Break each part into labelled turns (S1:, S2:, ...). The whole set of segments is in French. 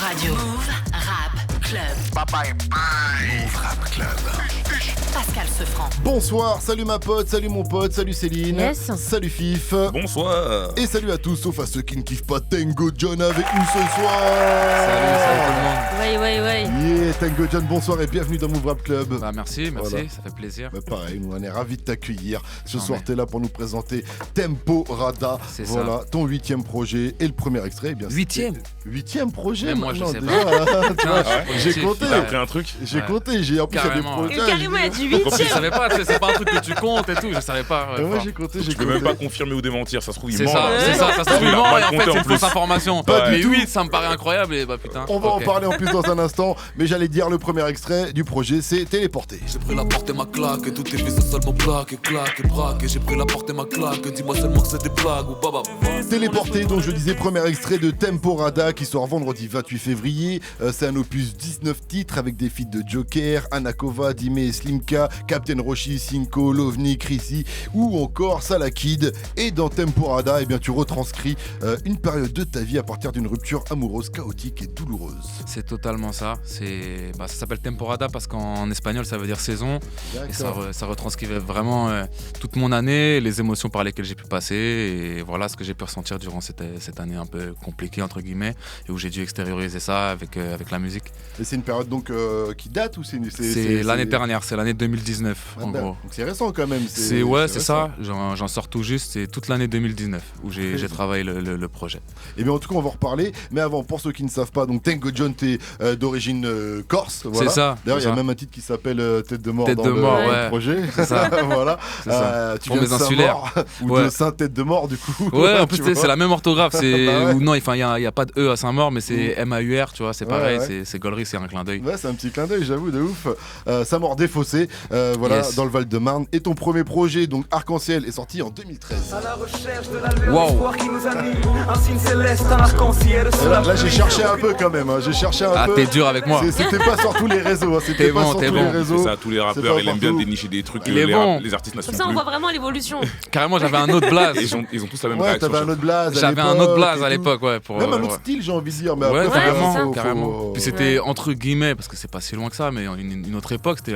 S1: Radio. Move Rap Club.
S2: Move Rap Club.
S1: Pascal Sefranc.
S3: Bonsoir, salut ma pote, salut mon pote, salut Céline.
S4: Yes.
S3: Salut Fif.
S2: Bonsoir.
S3: Et salut à tous, sauf à ceux qui ne kiffent pas Tango John avec nous ce soir.
S5: Salut tout le monde.
S4: Ouais.
S3: Yeah, Tango John, bonsoir et bienvenue dans Move Rap Club.
S5: Bah merci,
S3: Voilà.
S5: ça fait plaisir.
S3: Bah pareil, nous on est ravis de t'accueillir. Ce
S5: Non,
S3: soir
S5: mais-
S3: t'es là pour nous présenter Tempo Rada.
S5: C'est
S3: voilà,
S5: ça.
S3: ton 8e projet et le premier extrait. Eh bien,
S5: Huitième.
S3: 8e projet.
S5: Même moi, je
S3: maintenant,
S5: sais
S3: déjà, tu vois, j'ai compté.
S2: T'as appris un truc?
S3: J'ai
S5: Ouais.
S3: compté, j'ai en plus il y a des
S5: Carrément.
S3: projets.
S4: Carrément, il y a du
S5: Je
S4: 8ème.
S5: savais pas, c'est pas un truc que tu comptes et tout, je savais pas.
S3: Ouais,
S5: fort.
S3: j'ai compté,
S2: Tu peux même pas confirmer ou démentir, ça se trouve il
S5: C'est
S2: ment.
S5: ça,
S2: là.
S5: c'est ça se trouve
S2: Il a
S5: il ment
S2: pas
S5: et en
S2: compté
S5: fait c'est
S2: en
S5: une
S2: plus.
S5: fausse information.
S3: Pas du
S5: Mais
S3: tout.
S5: oui, ça me paraît incroyable et bah putain.
S3: On va en
S5: ok.
S3: parler en plus dans un instant, mais j'allais dire le premier extrait du projet, c'est Téléporté.
S6: J'ai pris la porte et ma claque, et tout est visé seulement plaque et claque et braque. Et j'ai pris la porte et ma claque, dis-moi seulement que c'est des blagues ou baba.
S3: Téléporté, donc je disais, premier extrait de Tempo Rada qui sort vendredi 28 février. C'est un opus 19 titres avec des feats de Joker, Anakova, Dime et Slimka, Captain Roshi, Cinco, Lovni, Chrissy ou encore Salakid. Et dans Tempo Rada, eh bien, tu retranscris une période de ta vie à partir d'une rupture amoureuse chaotique et douloureuse.
S5: C'est totalement ça. Ça s'appelle temporada parce qu'en espagnol ça veut dire saison. Et ça retranscrivait vraiment toute mon année, les émotions par lesquelles j'ai pu passer et voilà ce que j'ai pu ressentir durant cette année un peu compliquée entre guillemets et où j'ai dû extérioriser ça avec la musique.
S3: Et c'est une période donc qui date ou
S5: C'est l'année dernière, c'est l'année 2019 en gros.
S3: Donc c'est récent quand même.
S5: C'est ça, j'en sors tout juste, c'est toute l'année 2019 où j'ai travaillé le projet.
S3: Et bien en tout cas on va en reparler, mais avant pour ceux qui ne savent pas, donc Tango John t'es d'origine corse, voilà.
S5: C'est ça.
S3: D'ailleurs il y a
S5: c'est ça.
S3: même un titre qui s'appelle Tête de mort
S5: Tête
S3: dans
S5: de
S3: le
S5: mort, ouais.
S3: projet.
S5: C'est ça.
S3: Voilà.
S5: C'est ça.
S3: Tu
S5: Pour
S3: viens de
S5: mes insulaires.
S3: Saint-Maur ou
S5: Ouais.
S3: de Saint-Tête de mort du coup.
S5: Ouais, en plus
S3: Tu
S5: tu sais,
S3: vois.
S5: c'est la même orthographe, c'est
S3: Bah ouais.
S5: ou non, il y a pas de E à Saint-Maur, mais c'est MAUR, tu vois, c'est
S3: Ouais,
S5: pareil,
S3: ouais.
S5: c'est gaulerie, c'est un clin d'œil.
S3: Ouais, c'est un petit clin d'œil, j'avoue, de ouf. Saint-Maur défaussé, voilà,
S5: Yes.
S3: dans le Val-de-Marne. Et ton premier projet, donc Arc-en-Ciel, est sorti en 2013.
S5: Wow.
S3: Et là j'ai cherché un peu quand même, hein. J'ai cherché un
S5: Ah,
S3: peu.
S5: t'es dur avec moi.
S3: C'était pas sur tous les réseaux, hein. C'était
S5: T'es
S3: pas
S5: bon,
S3: sur
S5: t'es
S3: tous
S5: bon.
S3: les réseaux.
S2: C'est ça, tous les
S3: C'est
S2: rappeurs,
S3: pas
S2: ils aiment bien
S3: partout.
S2: dénicher des trucs que
S5: Il est bon.
S2: les artistes
S4: Comme
S2: n'assument
S4: ça, on
S2: plus.
S4: voit vraiment l'évolution.
S5: Carrément, j'avais un autre blaze.
S2: Et ils ont tous la même
S3: Ouais,
S2: réaction.
S3: t'avais un autre blaze. à
S5: J'avais un
S3: l'époque
S5: autre blaze
S3: et
S5: à
S3: tout.
S5: l'époque, ouais. Pour,
S3: Même un autre
S5: ouais.
S3: style, j'ai envie de dire. Mais
S5: Ouais,
S3: après,
S5: carrément,
S3: faut-
S5: carrément. Puis c'était entre guillemets, parce que c'est pas si loin que ça, mais une autre époque, c'était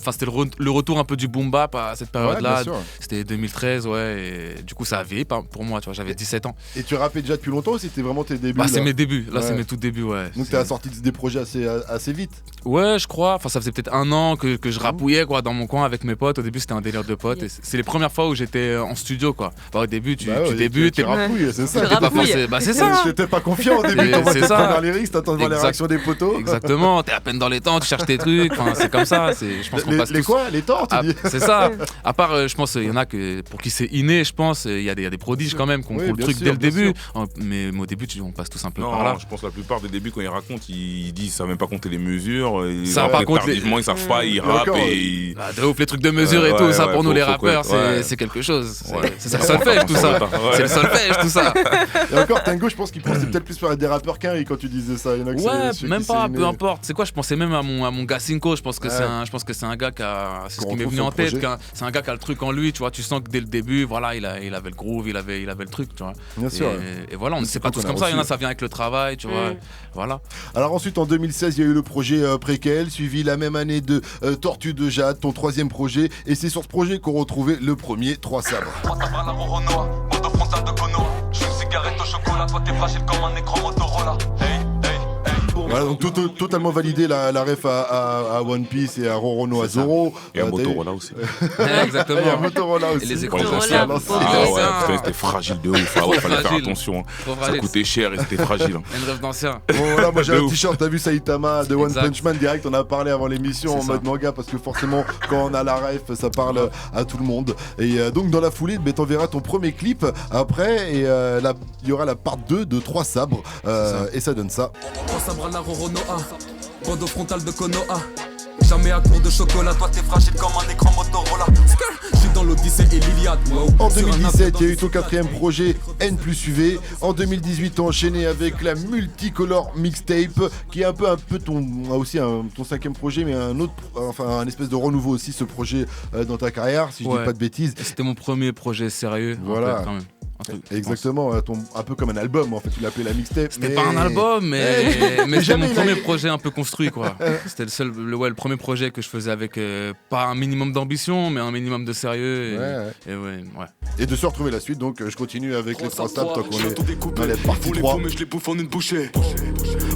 S5: c'était le retour un peu du boom bap à cette
S3: Ouais, bien
S5: période-là.
S3: sûr.
S5: C'était 2013, ouais, et du coup ça a vieilli pour moi, tu vois, j'avais 17 ans.
S3: Et tu rappais déjà depuis longtemps ou c'était vraiment tes débuts
S5: Bah c'est
S3: là
S5: mes débuts, là
S3: Ouais.
S5: c'est mes tout débuts, ouais.
S3: Donc
S5: C'est-
S3: t'as sorti des projets assez vite.
S5: Ouais, je crois, enfin ça faisait peut-être un an que je rapouillais quoi dans mon coin avec mes potes. Au début c'était un délire de potes, et c'est les premières fois où j'étais en studio quoi. Bah, au début tu
S3: Bah ouais,
S5: débutes,
S3: tu
S5: t'es
S3: rapouilles, c'est ça.
S4: Tu
S5: pas
S4: rapouilles.
S5: forcé, bah c'est ça.
S3: T'étais pas confiant au début,
S5: Et
S3: t'envoies
S5: c'est
S3: tes
S5: ça.
S3: premières lyrics, t'attends de voir les
S5: Exact.
S3: réactions des potos.
S5: Exactement, t'es à peine dans les temps, tu cherches tes trucs, enfin c'est comme ça, je pense qu'on
S3: Les,
S5: passe
S3: les
S5: tous.
S3: quoi Les torts, tu
S5: Ah,
S3: dis
S5: c'est ça. À part, je pense, il y en a pour qui c'est inné, je pense. Il y a des prodiges quand même qui ont
S3: Oui,
S5: le
S3: bien
S5: truc
S3: sûr,
S5: dès le
S3: bien
S5: début. Mais au début, on passe tous un peu par là.
S2: Non, je pense que la plupart des débuts, quand ils racontent, ils disent qu'ils savent même pas compter les mesures. Ils
S5: Ça va pas compter les-
S2: tardivement, ils savent pas, ils rappent
S3: D'accord.
S2: et.
S5: Ah, de ouf, les trucs de mesure et tout,
S2: Ouais,
S5: ça
S2: ouais,
S5: pour nous
S2: faut-
S5: les
S2: faut
S5: rappeurs,
S2: connaître, ouais.
S5: c'est quelque chose.
S2: Ouais.
S5: C'est le solfège tout ça.
S2: Ouais.
S5: C'est le solfège tout ça.
S3: Et encore, Tango, je pense qu'il pensait peut-être plus faire des rappeurs qu'un quand tu disais ça. Il y en a que
S5: Ouais,
S3: c'est-
S5: même
S3: qui
S5: pas,
S3: c'est
S5: peu
S3: inné.
S5: importe. C'est quoi, je pensais même à mon gars Cinco, je pense que
S3: Ouais.
S5: c'est un gars qui a, c'est ce
S3: Qu'on
S5: qui m'est
S3: retrouve
S5: venu
S3: sur
S5: en
S3: le
S5: tête,
S3: projet.
S5: c'est un gars qui a le truc en lui, tu vois, tu sens que dès le début, voilà, il avait le groove, il avait le truc, tu vois.
S3: Bien sûr.
S5: Et voilà, on ne
S3: C'est
S5: sait pas
S3: cool
S5: tous
S3: qu'on a
S5: comme ça, il y en a
S3: reçu.
S5: ça vient avec le travail, tu vois. Voilà.
S3: Alors ensuite, en 2016, il y a eu le projet Préquel, suivi la même année de Tortue de Jade, ton troisième projet. Et c'est sur ce projet qu'on retrouvait le premier, 3 sabres. Voilà, donc totalement validé la ref à One Piece et à Rorono à Zoro.
S2: Et un
S3: t'as eu-
S2: Motorola aussi.
S5: Exactement.
S3: Et un Motorola aussi.
S5: Et les
S2: Pour
S5: écrans
S2: les
S5: anciens.
S4: Motorola,
S2: anciens.
S4: faut
S2: Ah
S4: oublier
S2: ouais,
S5: ça.
S2: putain, c'était fragile de ouf. Ah ouais, fallait faire
S5: fragile.
S2: attention. hein.
S5: Trop
S2: Ça
S5: fragile.
S2: coûtait cher et c'était fragile. hein.
S5: Une rêve d'ancien.
S3: Bon, voilà, moi j'ai
S2: De
S3: un
S2: ouf.
S3: t-shirt, t'as vu Saitama de One
S5: Exact.
S3: Punch Man direct, on a parlé avant l'émission en
S5: C'est ça.
S3: mode manga parce que forcément quand on a la ref ça parle à tout le monde. Et donc dans la foulée, t'enverras ton premier clip après et il y aura la part 2 de 3 sabres et ça donne ça.
S6: Trois sabres à la Roronoa, bandeau frontal de Konoha. Jamais à court de chocolat, toi t'es fragile comme un écran Motorola. Je suis dans l'Odyssée et l'Iliade. Wow.
S3: En
S6: Sur un
S3: 2017, il y a eu
S6: avion
S3: ton quatrième projet N plus UV. En 2018, t'as enchaîné avec la Multicolor Mixtape, qui est un peu ton cinquième projet, mais un espèce de renouveau aussi, ce projet dans ta carrière, si je dis
S5: Ouais.
S3: pas de bêtises.
S5: C'était mon premier projet sérieux.
S3: Voilà.
S5: Un peu, quand même.
S3: Exactement, un peu comme un album en fait, tu l'appelais la mixtape.
S5: C'était pas un album, mais c'était mon premier projet un peu construit, quoi. C'était le premier projet que je faisais avec pas un minimum d'ambition, mais un minimum de sérieux.
S3: Et de se retrouver la suite, donc je continue avec les 3 sables tant qu'on est dans la partie 3.
S6: Mais je les bouffe en une bouchée.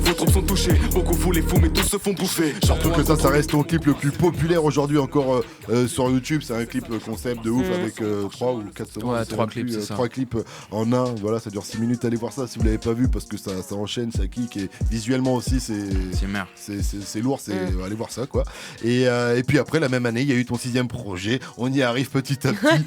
S6: Vos troupes sont touchées, beaucoup vous les fous, mais tous se font bouffer.
S3: Surtout que ça reste ton clip le plus populaire aujourd'hui encore sur YouTube. C'est un clip concept de ouf avec 3 ou 4 secondes.
S5: Ouais, 3 clips, c'est ça.
S3: 3 clips en un, voilà, ça dure 6 minutes. Allez voir ça si vous l'avez pas vu parce que ça enchaîne, ça kick et visuellement aussi c'est lourd, allez voir ça quoi. Et puis après la même année, il y a eu ton 6e projet. On y arrive petit à petit.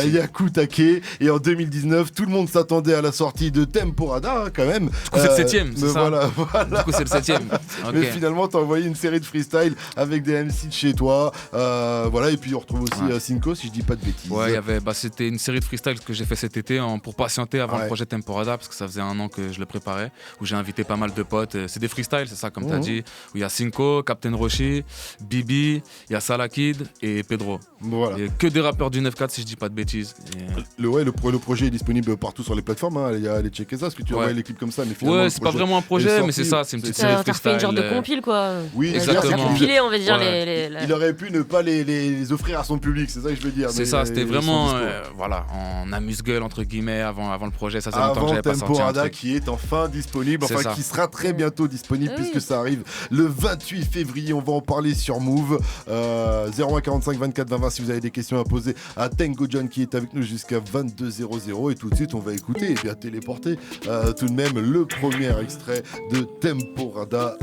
S3: Yakutake et en 2019, tout le monde s'attendait à la sortie de Temporada quand même.
S5: Du coup, c'est le 7e, c'est ça.
S3: Voilà.
S5: Du coup, c'est le 7e. Okay.
S3: Mais finalement, t'as envoyé une série de freestyle avec des MC de chez toi. Voilà, et puis on retrouve aussi Cinco, si je dis pas de bêtises.
S5: Ouais, c'était une série de freestyle que j'ai fait cet été pour patienter avant le projet Temporada, parce que ça faisait 1 an que je le préparais, où j'ai invité pas mal de potes. C'est des freestyles, c'est ça, comme t'as dit, où il y a Cinco, Captain Roshi, Bibi, il y a Salah Kid et Pedro.
S3: Voilà.
S5: Et que des rappeurs du 9-4, si je dis pas de bêtises.
S3: Le projet est disponible partout sur les plateformes. Allez checker ça, parce que tu envoies les clips comme ça. Mais finalement,
S5: c'est pas vraiment un projet, mais c'est ça, c'est une petite série de freestyle.
S4: T'as fait une genre de compile, quoi.
S3: Oui,
S5: exactement.
S4: Compilé, on va dire.
S3: Il aurait pu ne pas les offrir à son public, c'est ça que je veux dire.
S5: C'est ça, c'était vraiment en amuse-gueule entre guillemets avant le projet. Ça faisait longtemps que j'avais pas sorti un truc.
S3: Qui est enfin disponible, qui sera très bientôt disponible puisque ça arrive le 28 février. On va en parler sur Move. 01 45 24 20 20 si vous avez des questions à poser à Tango John qui est avec nous jusqu'à 22h00. Et tout de suite, on va écouter et bien téléporter tout de même le premier extrait de Temporada.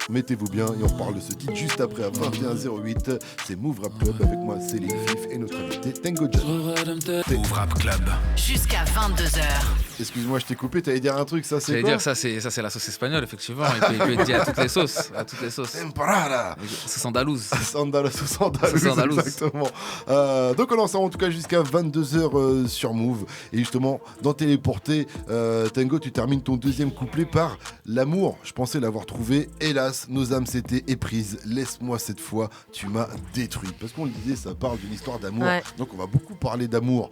S3: Mettez-vous bien et on parle de ce titre juste après à 21h08. C'est Move Rap Club avec moi, c'est les Fif et notre invité Tango John.
S1: Move Rap Club. Jusqu'à 22h.
S3: Excuse-moi, je t'ai coupé, t'allais dire un truc, ça c'est quoi?
S5: J'allais dire ça c'est la sauce espagnole effectivement. Il peut être dit à toutes les sauces.
S3: Temporada.
S5: C'est andalouse.
S3: C'est andalouse, exactement. Donc on lance en tout cas jusqu'à 22h sur Move. Et justement, dans Téléporté, Tango, tu termines ton 2e couplet par l'amour. Je pensais l'avoir trouvé, hélas. Nos âmes s'étaient éprises. Laisse-moi cette fois, tu m'as détruit. Parce qu'on le disait, ça parle d'une histoire d'amour. Donc on va beaucoup parler d'amour.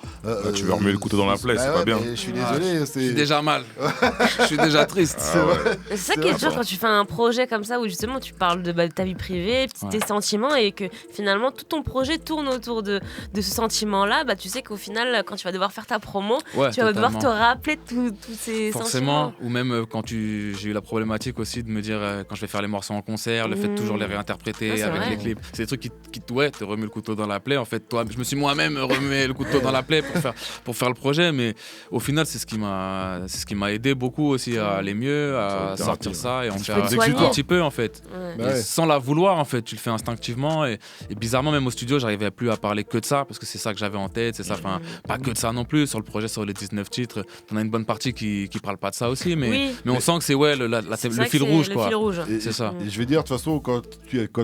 S2: Tu veux remuer le couteau dans la plaie, c'est pas bien.
S3: Je suis désolé.
S5: Je suis déjà mal. Je suis déjà triste.
S4: C'est ça qui est dur quand tu fais un projet comme ça où justement tu parles de ta vie privée, tes sentiments et que finalement tout ton projet tourne autour de ce sentiment-là. Tu sais qu'au final, quand tu vas devoir faire ta promo, tu vas devoir te rappeler tous ces sentiments.
S5: Ou même quand j'ai eu la problématique aussi de me dire quand je vais faire les morceaux en concert, le fait de toujours les réinterpréter avec les clips, c'est des trucs qui te remuent le couteau dans la plaie. En fait, je me suis moi-même remué le couteau dans la plaie pour faire le projet, mais au final, c'est ce qui m'a aidé beaucoup aussi à aller mieux, à sortir ça et en faire un petit peu en fait. Sans la vouloir en fait, tu le fais instinctivement et bizarrement même au studio, j'arrivais plus à parler que de ça parce que c'est ça que j'avais en tête, c'est ça, pas que de ça non plus. Sur le projet, sur les 19 titres, on a une bonne partie qui parle pas de ça aussi, mais on sent que c'est le fil rouge quoi. C'est ça.
S3: Et je vais dire de toute façon quand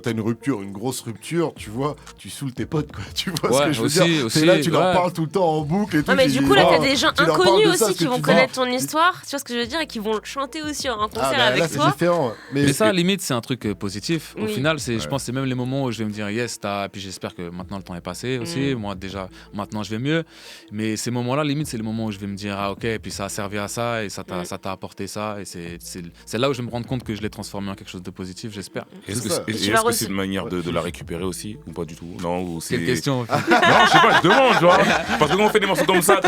S3: t'as une rupture, une grosse rupture, tu vois, tu saoules tes potes quoi. Tu vois ce que je veux dire. C'est là tu leur parles tout le temps en boucle et tout.
S4: Mais du coup là t'as des gens inconnus aussi qui vont connaître ton histoire, tu vois ce que je veux dire, et qui vont chanter aussi en concert avec toi.
S3: C'est différent.
S5: Mais ça limite c'est un truc positif. Au final je pense c'est même les moments où je vais me dire yes puis j'espère que maintenant le temps est passé aussi. Moi déjà maintenant je vais mieux. Mais ces moments-là limite c'est les moments où je vais me dire ok et puis ça a servi à ça et ça t'a apporté ça et c'est là où je vais me rendre compte que je l'ai transformé en quelque chose de positif, j'espère.
S2: Est-ce que c'est une manière de la récupérer aussi ou pas du tout? Non, ou c'est...
S5: Quelle question?
S2: Non, je sais pas, je demande, tu vois. Parce que quand on fait des morceaux comme ça,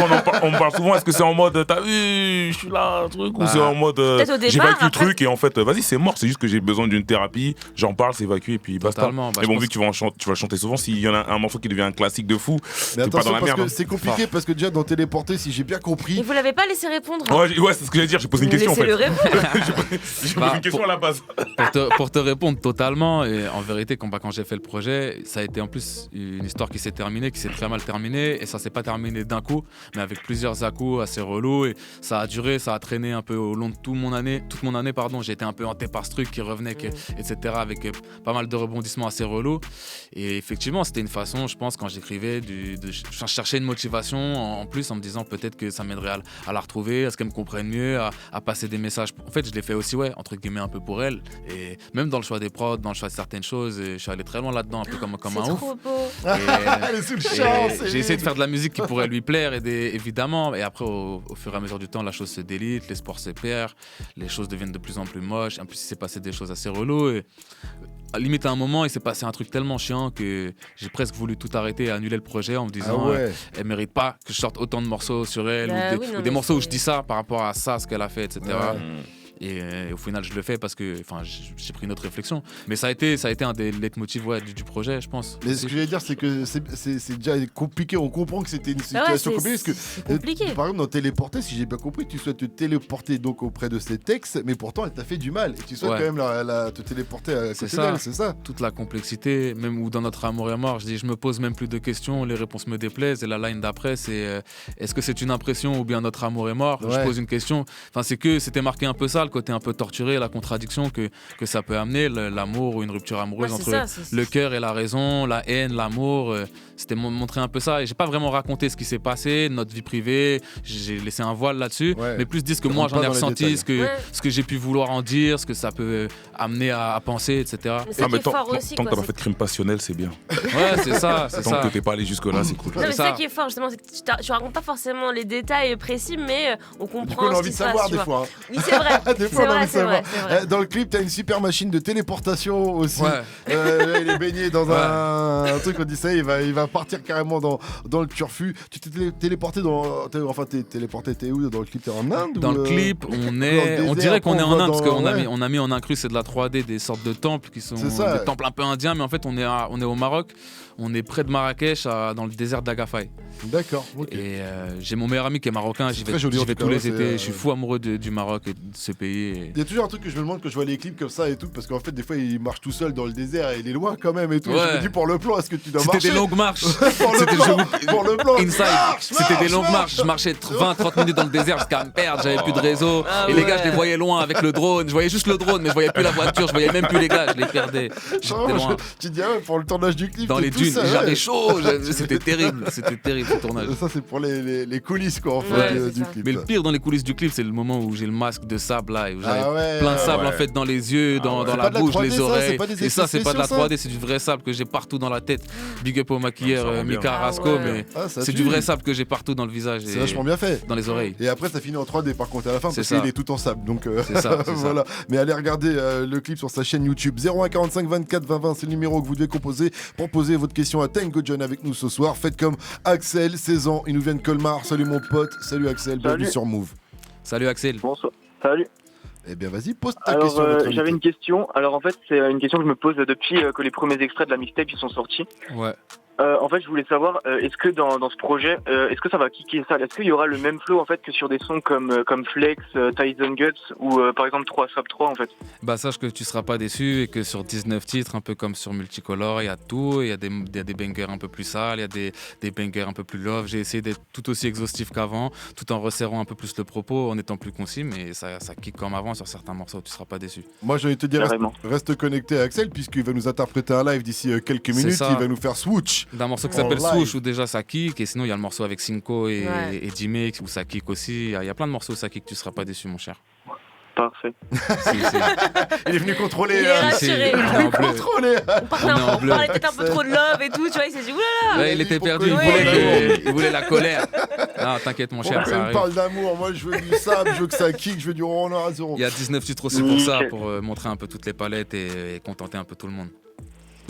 S2: on parle souvent, est-ce que c'est en mode t'as vu, je suis là, truc, ou c'est en mode j'ai vaincu le truc et en fait, vas-y, c'est mort, c'est juste que j'ai besoin d'une thérapie, j'en parle, c'est évacué et puis basta. Mais bon, vu que tu vas le chanter souvent, s'il y en a un morceau qui devient un classique de fou,
S3: mais
S2: t'es pas dans la merde.
S3: C'est compliqué parce que déjà dans Téléporté, si j'ai bien compris.
S4: Et vous l'avez pas laissé répondre?
S2: Ouais, c'est ce que j'allais dire, j'ai posé une question en fait.
S4: J'ai
S2: posé une question à la base.
S5: Pour te répondre totalement, et en vérité, quand j'ai fait le projet, ça a été en plus une histoire qui s'est terminée, qui s'est très mal terminée, et ça s'est pas terminé d'un coup, mais avec plusieurs à-coups assez relous, et ça a duré, ça a traîné un peu au long de toute mon année, j'ai été un peu hanté par ce truc qui revenait, etc. etc. avec pas mal de rebondissements assez relous. Et effectivement, c'était une façon, je pense, quand j'écrivais, de chercher une motivation en plus en me disant peut-être que ça m'aiderait à la retrouver, à ce qu'elle me comprenne mieux, à passer des messages. En fait, je l'ai fait aussi, entre guillemets, un peu pour elle. Et même dans le choix des prods, dans le choix de certaines choses, je suis allé très loin là-dedans, un peu comme un ouf.
S4: Trop beau.
S3: Elle est sous le champ,
S5: j'ai essayé de faire de la musique qui pourrait lui plaire, évidemment. Et après, au fur et à mesure du temps, la chose se délite, l'espoir se perd, les choses deviennent de plus en plus moches. En plus, il s'est passé des choses assez reloues. Et limite, à un moment, il s'est passé un truc tellement chiant que j'ai presque voulu tout arrêter et annuler le projet en me disant elle mérite pas que je sorte autant de morceaux sur elle ou des morceaux où je dis ça par rapport à ça, ce qu'elle a fait, etc. Et au final, je le fais parce que j'ai pris une autre réflexion. Mais ça a été un des leitmotifs du projet, je pense.
S3: Mais ce que je voulais dire, c'est que c'est déjà compliqué. On comprend que c'était une situation compliquée. Parce que,
S4: compliqué.
S3: Par exemple, dans Téléporter, si j'ai bien compris, tu souhaites te téléporter donc auprès de ces textes, mais pourtant, elle t'a fait du mal. Et tu souhaites quand même te téléporter à côté d'elle, c'est ça.
S5: Toute la complexité, même où dans Notre amour est mort, je me pose même plus de questions, les réponses me déplaisent. Et la line d'après, c'est est-ce que c'est une impression ou bien notre amour est mort ? Je pose une question. Enfin, c'était marqué un peu ça, le côté un peu torturé, la contradiction que ça peut amener, l'amour ou une rupture amoureuse entre le cœur et la raison, la haine, l'amour. C'était montrer un peu ça. Et j'ai pas vraiment raconté ce qui s'est passé, notre vie privée. J'ai laissé un voile là-dessus, mais plus dire ce que moi j'en ai ressenti, ce que j'ai pu vouloir en dire, ce que ça peut amener à penser, etc.
S2: Mais tant que t'as pas fait de crime passionnel, c'est bien.
S5: Ouais, c'est ça.
S2: Tant que t'es pas allé jusque-là, c'est cool.
S4: Non, mais c'est ça qui est fort, justement, c'est que tu racontes pas forcément les détails précis, mais on comprend. Du coup,
S3: on a envie de savoir des fois.
S4: Oui, c'est vrai.
S3: Des fois, on a envie de savoir. Dans le clip, t'as une super machine de téléportation aussi. Il est baigné dans un truc, on dit ça, il va partir carrément dans le turfu. Tu t'es téléporté t'es où dans le clip? T'es en Inde?
S5: Dans le clip, on dirait qu'on est en Inde parce qu'on a mis en incrus, c'est de la 3D, des sortes de temples qui sont des temples un peu indiens, mais en fait on est au Maroc, on est près de Marrakech, dans le désert d'Agafay.
S3: D'accord.
S5: Et j'ai mon meilleur ami qui est marocain, j'y vais tous les étés, je suis fou amoureux du Maroc et de ce pays.
S3: Il y a toujours un truc que je me demande quand je vois les clips comme ça et tout, parce qu'en fait des fois il marche tout seul dans le désert et il est loin quand même et tout. Je me dis pour le plan, est-ce que tu dois marcher?
S5: C'était des longues marches.
S3: pour le plan.
S5: Inside, c'était des longues marches. Je marchais 20-30 minutes dans le désert jusqu'à me perdre, j'avais plus de réseau. Et les gars, je les voyais loin avec le drone. Je voyais juste le drone, mais je voyais plus la voiture, je voyais même plus les gars, je les perdais.
S3: Tu dis pour le tournage du clip.
S5: Dans les dunes, j'avais chaud, c'était terrible ce tournage.
S3: Ça c'est pour les coulisses quoi en fait du clip.
S5: Mais le pire dans les coulisses du clip, c'est le moment où j'ai le masque de sable là, et où j'avais plein de sable en fait dans les yeux, dans la bouche, les oreilles. Et ça c'est pas de la 3D, c'est du vrai sable que j'ai partout dans la tête. Big up au maquilleur Mika Rasco, mais c'est du vrai sable que j'ai partout dans le visage.
S3: C'est vachement bien fait.
S5: Dans les oreilles.
S3: Et après ça finit en 3D par contre à la fin parce qu'il est tout en sable. Donc
S5: c'est ça.
S3: Voilà. Mais allez regarder le clip sur sa chaîne YouTube 01 45 24 20 20, c'est le numéro que vous devez composer pour poser votre question à Tango John avec nous ce soir. Faites comme Axel, 16 ans, il nous vient de Colmar. Salut mon pote, salut Axel, bienvenue sur Move.
S5: Salut Axel.
S7: Bonsoir. Salut.
S3: Eh bien vas-y, pose ta question.
S7: J'avais une question. Alors en fait c'est une question que je me pose depuis que les premiers extraits de la mixtape ils sont sortis.
S5: Ouais.
S7: En fait, je voulais savoir, est-ce que dans ce projet, est-ce que ça va kicker ça? Est-ce qu'il y aura le même flow en fait que sur des sons comme Flex, Tyson Guts ou par exemple 3 Sub 3 en fait?
S5: Bah sache que tu seras pas déçu et que sur 19 titres, un peu comme sur Multicolor, il y a tout, il y a des bangers un peu plus sales, il y a des bangers un peu plus love. J'ai essayé d'être tout aussi exhaustif qu'avant, tout en resserrant un peu plus le propos, en étant plus concis, mais ça kick comme avant sur certains morceaux, tu seras pas déçu.
S3: Moi j'ai envie de te dire, reste connecté à Axel puisqu'il va nous interpréter un live d'ici quelques minutes, il va nous faire switch.
S5: D'un morceau qui s'appelle Swoosh où déjà ça kick, et sinon il y a le morceau avec Cinco et D-Mix où ça kick aussi. Il y a plein de morceaux où ça kick, tu seras pas déçu mon cher.
S7: Parfait.
S3: Il est venu contrôler.
S4: Il est rassuré.
S3: On
S4: parlait peut-être un peu trop de love et tout, tu vois, il s'est dit oulala.
S5: Ouais, il était perdu, il voulait la colère. Non, t'inquiète mon cher, ça arrive.
S3: On parle d'amour, moi je veux du sable, je veux que ça kick, je veux du Roland à zéro.
S5: Il y a 19 titres aussi pour ça, pour montrer un peu toutes les palettes et contenter un peu tout le monde.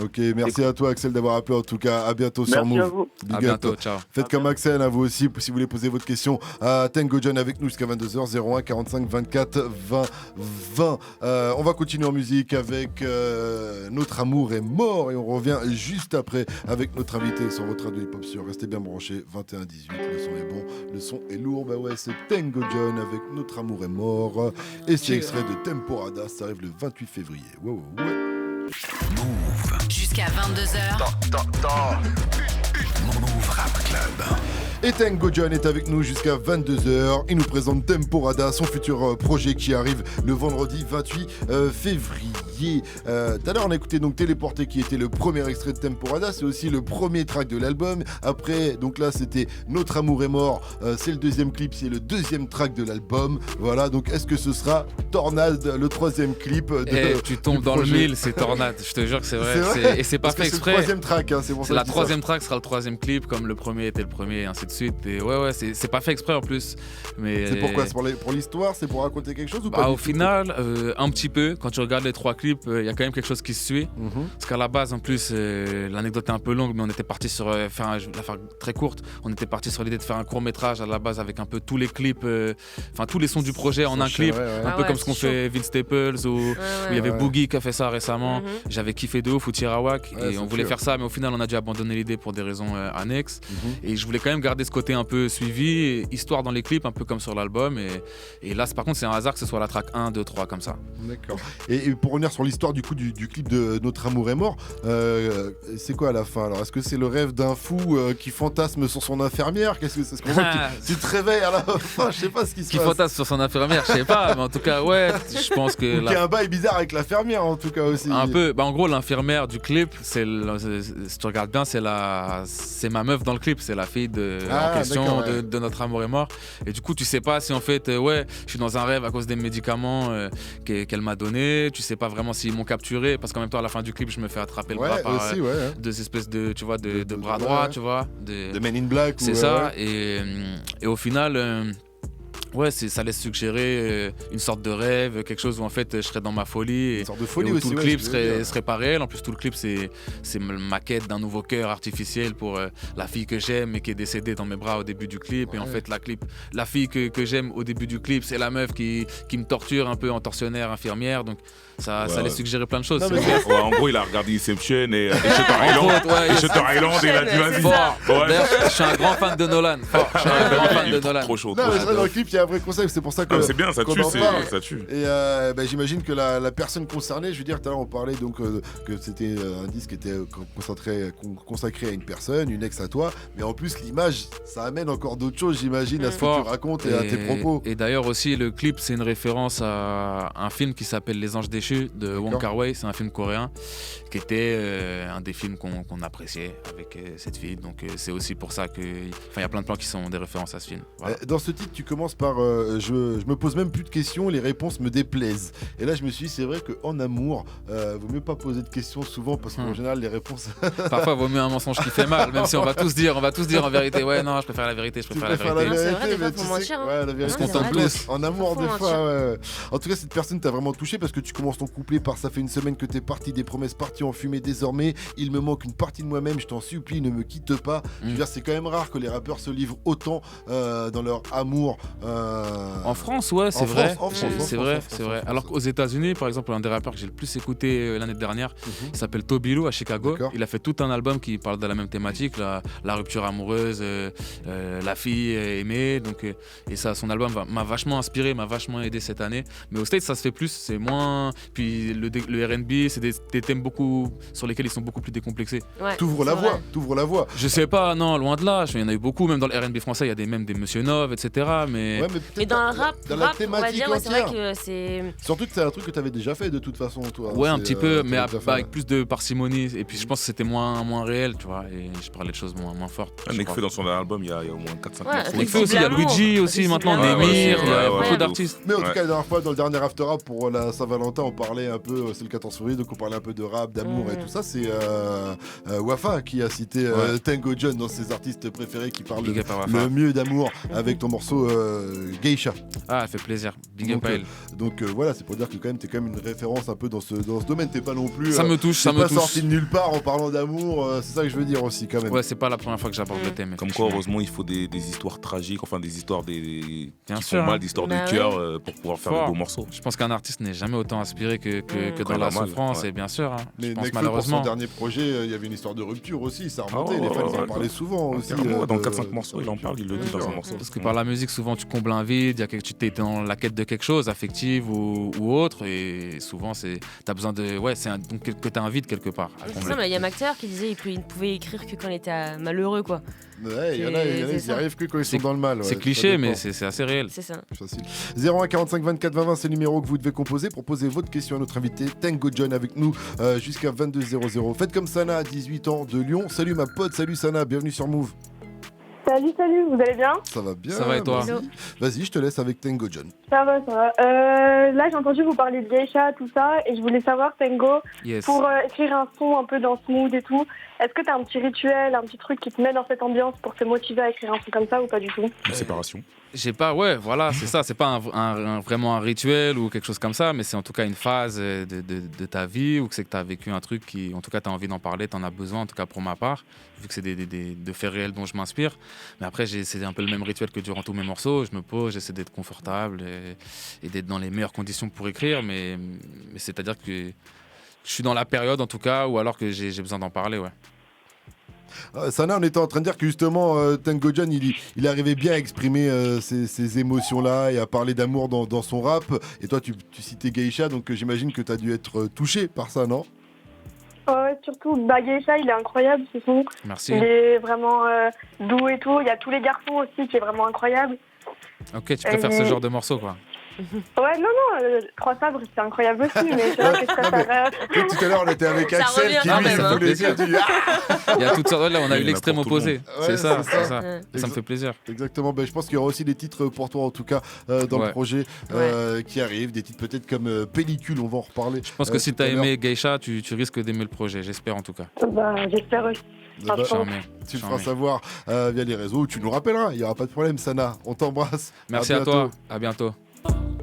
S3: Ok, merci à toi Axel d'avoir appelé en tout cas, à bientôt sur Move.
S7: Merci à vous.
S5: À bientôt, ciao.
S3: Faites comme Axel, à vous aussi, si vous voulez poser votre question à Tango John avec nous jusqu'à 22h, 01 45 24 20 20. On va continuer en musique avec Notre amour est mort et on revient juste après avec notre invité sur votre radio hip-hop sur. Restez bien branchés, 21-18, le son est bon, le son est lourd, bah ouais, c'est Tango John avec Notre amour est mort et c'est extrait de Temporada, ça arrive le 28 février. Ouais.
S1: Move. Jusqu'à 22h. Move Rap Club.
S3: Et Tango John est avec nous jusqu'à 22h. Il nous présente Temporada, son futur projet qui arrive le vendredi 28 février. Tout à l'heure, on a écouté donc Téléporté qui était le premier extrait de Temporada. C'est aussi le premier track de l'album. Après, donc là, c'était Notre amour est mort. C'est le deuxième clip, c'est le deuxième track de l'album. Voilà, donc est-ce que ce sera Tornade, le troisième clip
S5: tu tombes dans le mille, c'est Tornade. Je te jure que c'est vrai. Et c'est pas fait exprès.
S3: C'est le troisième track, hein, c'est pour ça.
S5: La troisième track sera le troisième clip, comme le premier était le premier, et ainsi de suite. Et ouais, c'est pas fait exprès en plus. Mais
S3: c'est pourquoi? C'est pour l'histoire? C'est pour raconter quelque chose ou pas?
S5: Au final, un petit peu. Quand tu regardes les trois clips, il y a quand même quelque chose qui se suit. Parce qu'à la base, en plus, l'anecdote est un peu longue, mais on était parti sur, je vais la faire très courte, on était parti sur l'idée de faire un court-métrage à la base avec un peu tous les clips, tous les sons du projet en un clip. Un peu comme ce qu'on fait Vince Staples, où il y avait Boogie qui a fait ça récemment. J'avais kiffé de ouf, ou Tirawak, et on voulait faire ça, mais au final, on a dû abandonner l'idée pour des raisons annexes. Et je voulais quand même garder ce côté un peu suivi, histoire dans les clips, un peu comme sur l'album. Et là, par contre, c'est un hasard que ce soit la track 1, 2, 3 comme ça.
S3: D'accord. Et pour revenir sur l'histoire du coup du clip de Notre amour est mort, c'est quoi à la fin? Alors, est-ce que c'est le rêve d'un fou qui fantasme sur son infirmière? Qu'est-ce que c'est? Tu te réveilles à la fin, je sais pas ce qui se passe.
S5: Qui fantasme sur son infirmière, je sais pas, mais en tout cas, ouais, je pense que.
S3: Ou qu'il y a un bail bizarre avec l'infirmière en tout cas aussi.
S5: Un peu. En gros, l'infirmière du clip, si tu regardes bien, c'est ma meuf dans le clip, c'est la fille en question de Notre amour est mort. Et du coup, tu sais pas si en fait, je suis dans un rêve à cause des médicaments qu'elle m'a donné. Tu sais pas vraiment s'ils m'ont capturé, parce qu'en même temps, à la fin du clip, je me fais attraper le bras par deux espèces de bras droits, tu vois.
S3: De Men in Black.
S5: C'est ça. Et au final. Ça laisse suggérer une sorte de rêve, quelque chose où en fait je serais dans ma folie.
S3: Une sorte de folie
S5: et où
S3: aussi.
S5: Tout le clip serait pas réel. En plus, tout le clip, c'est ma quête d'un nouveau cœur artificiel pour la fille que j'aime et qui est décédée dans mes bras au début du clip. Et en fait, la fille que j'aime au début du clip, c'est la meuf qui me torture un peu en tortionnaire infirmière. Donc ça laisse suggérer plein de choses.
S2: En gros, il a regardé Inception et Shutter Island et il a dit vas-y.
S5: D'ailleurs, je suis un grand fan de Nolan. Je suis un grand fan de Nolan.
S2: Trop chaud.
S3: Dans le clip, il y a un vrai concept, c'est pour ça que.
S2: C'est bien, ça tue.
S3: Et j'imagine que la personne concernée, je veux dire, tout à l'heure on parlait donc que c'était un disque qui était consacré à une personne, une ex à toi, mais en plus l'image, ça amène encore d'autres choses, j'imagine, à ce que tu racontes et à tes propos.
S5: Et d'ailleurs aussi, le clip, c'est une référence à un film qui s'appelle Les Anges Déchus de Wong Kar-wai, c'est un film coréen qui était un des films qu'on appréciait avec cette fille. Donc c'est aussi pour ça qu'il y a plein de plans qui sont des références à ce film. Voilà.
S3: Dans ce titre, tu commences par je me pose même plus de questions, les réponses me déplaisent. Et là, je me suis dit, c'est vrai qu'en amour, vaut mieux pas poser de questions souvent parce qu'en général, les réponses.
S5: Parfois, vaut mieux un mensonge qui fait mal, même si on va tous dire en vérité, ouais, non, je préfère la vérité,
S4: C'est vrai, des fois, faut mentir.
S3: La vérité,
S5: on se contente tous.
S3: En amour, des fois, ouais. En tout cas, cette personne t'a vraiment touché parce que tu commences ton couplet par ça fait une semaine que t'es parti, des promesses parties en fumée désormais. Il me manque une partie de moi-même, je t'en supplie, ne me quitte pas. Je veux dire, c'est quand même rare que les rappeurs se livrent autant dans leur amour.
S5: En France, ouais, c'est vrai. C'est vrai.
S3: France.
S5: Alors qu'aux États-Unis, par exemple, un des rappeurs que j'ai le plus écouté l'année dernière, il s'appelle Toby Lou à Chicago. D'accord. Il a fait tout un album qui parle de la même thématique, la rupture amoureuse, la fille aimée. Donc, et ça, son album m'a vachement inspiré, m'a vachement aidé cette année. Mais aux States, ça se fait plus, c'est moins. Puis le R&B, c'est des thèmes sur lesquels ils sont beaucoup plus décomplexés.
S4: Ouais,
S3: t'ouvres la voie.
S5: Je sais pas, non, loin de là. Il y en a eu beaucoup, même dans le R&B français, il y a même des Monsieur Nov, etc. Mais
S4: dans le rap,
S3: dans la thématique
S4: c'est vrai que c'est.
S3: Surtout que c'est un truc que t'avais déjà fait de toute façon, toi.
S5: Ouais, un petit peu, mais avec plus de parcimonie. Et puis je pense que c'était moins réel, tu vois. Et je parlais de choses moins fortes.
S2: Nekfeu dans son album, il y a au moins 4-5 morceaux.
S5: Nekfeu aussi, il y a Luigi aussi maintenant, Némir, il y a beaucoup d'artistes.
S3: Mais en tout cas, la dernière fois, dans le dernier After Rap pour la Saint-Valentin, on parlait un peu, c'est le 14 février, donc on parlait un peu de rap, d'amour et tout ça. C'est Wafa qui a cité Tango John dans ses artistes préférés qui parlent le mieux d'amour avec ton morceau Geisha.
S5: Ah, ça fait plaisir. Big up à elle.
S3: Donc voilà, c'est pour dire que quand même t'es quand même une référence un peu dans ce domaine. T'es pas non plus.
S5: Ça me touche, ça me touche.
S3: Sorti de nulle part en parlant d'amour. C'est ça que je veux dire aussi quand même.
S5: Ouais, c'est pas la première fois que j'aborde le thème.
S2: Comme quoi, heureusement, il faut des histoires tragiques, enfin des histoires qui
S5: sûr,
S2: font mal, des histoires de cœur pour pouvoir faire de beaux morceaux.
S5: Je pense qu'un artiste n'est jamais autant inspiré que dans la souffrance, et bien sûr.
S3: Mais
S5: je pense
S3: Nekfeu,
S5: malheureusement.
S3: pour son dernier projet, il y avait une histoire de rupture aussi. Ça remontait. Les fans en parlaient souvent aussi.
S2: Dans 4-5 morceaux, il en parle, il le dit dans un morceau.
S5: Parce que par la musique, souvent, tu combles comble un vide, tu es dans la quête de quelque chose, affective ou autre, et souvent t'as besoin de, que t'as un vide quelque part.
S4: C'est ça, il y a un acteur qui disait qu'il ne pouvait écrire que quand il était malheureux, quoi.
S3: Ouais, il y en a qui arrivent que quand ils sont dans le mal. Ouais,
S5: c'est cliché, mais c'est assez réel.
S4: C'est ça.
S3: Facile. 01 45 24 20 20, c'est le numéro que vous devez composer pour poser votre question à notre invité Tango John avec nous jusqu'à 22h00. Faites comme Sana à 18 ans de Lyon. Salut ma pote, salut Sana, bienvenue sur Move.
S8: Salut, vous allez bien?
S3: Ça va bien.
S5: Ça va et toi?
S3: Vas-y, je te laisse avec Tango John.
S8: Ça va. Là, j'ai entendu vous parler de geisha, tout ça, et je voulais savoir, Tango, pour écrire un son un peu dans ce mood et tout, est-ce que t'as un petit rituel, un petit truc qui te met dans cette ambiance pour te motiver à écrire un son comme ça ou pas du tout?
S2: Une séparation.
S5: J'ai pas, c'est ça, c'est pas vraiment un rituel ou quelque chose comme ça, mais c'est en tout cas une phase de ta vie où c'est que t'as vécu un truc qui, en tout cas, t'as envie d'en parler, t'en as besoin, en tout cas pour ma part, vu que c'est de faits réels dont je m'inspire. Mais après, c'est un peu le même rituel que durant tous mes morceaux, je me pose, j'essaie d'être confortable et d'être dans les meilleures conditions pour écrire, mais c'est-à-dire que je suis dans la période, en tout cas, ou alors que j'ai besoin d'en parler, ouais.
S3: Sana, on était en train de dire que justement Tango John il arrivait bien à exprimer ces émotions-là et à parler d'amour dans son rap. Et toi tu citais Geisha, donc j'imagine que tu as dû être touché par ça, non?
S8: Ouais, surtout Geisha, il est incroyable ce son.
S5: Merci.
S8: Il est vraiment doux et tout. Il y a Tous les garçons aussi qui est vraiment incroyable.
S5: Ok, tu préfères ce genre de morceau, quoi.
S8: Ouais, non, Trois Sabres, c'est incroyable aussi, mais c'est vrai que je préfère...
S3: Tout à l'heure, on était avec Axel qui lui, ça voulait dire.
S5: Il y a toutes sortes, là, on a eu l'extrême opposé.
S3: Ouais,
S5: c'est ça.
S3: Ça
S5: me fait plaisir.
S3: Exactement, je pense qu'il y aura aussi des titres pour toi, en tout cas, dans le projet qui arrivent. Des titres peut-être comme Pellicule, on va en reparler.
S5: Je pense que si t'as aimé Geisha, tu risques d'aimer le projet, j'espère en tout cas.
S8: J'espère aussi.
S3: Tu le feras savoir via les réseaux, tu nous rappelleras, il n'y aura pas de problème, Sana. On t'embrasse.
S5: Merci à toi, à bientôt.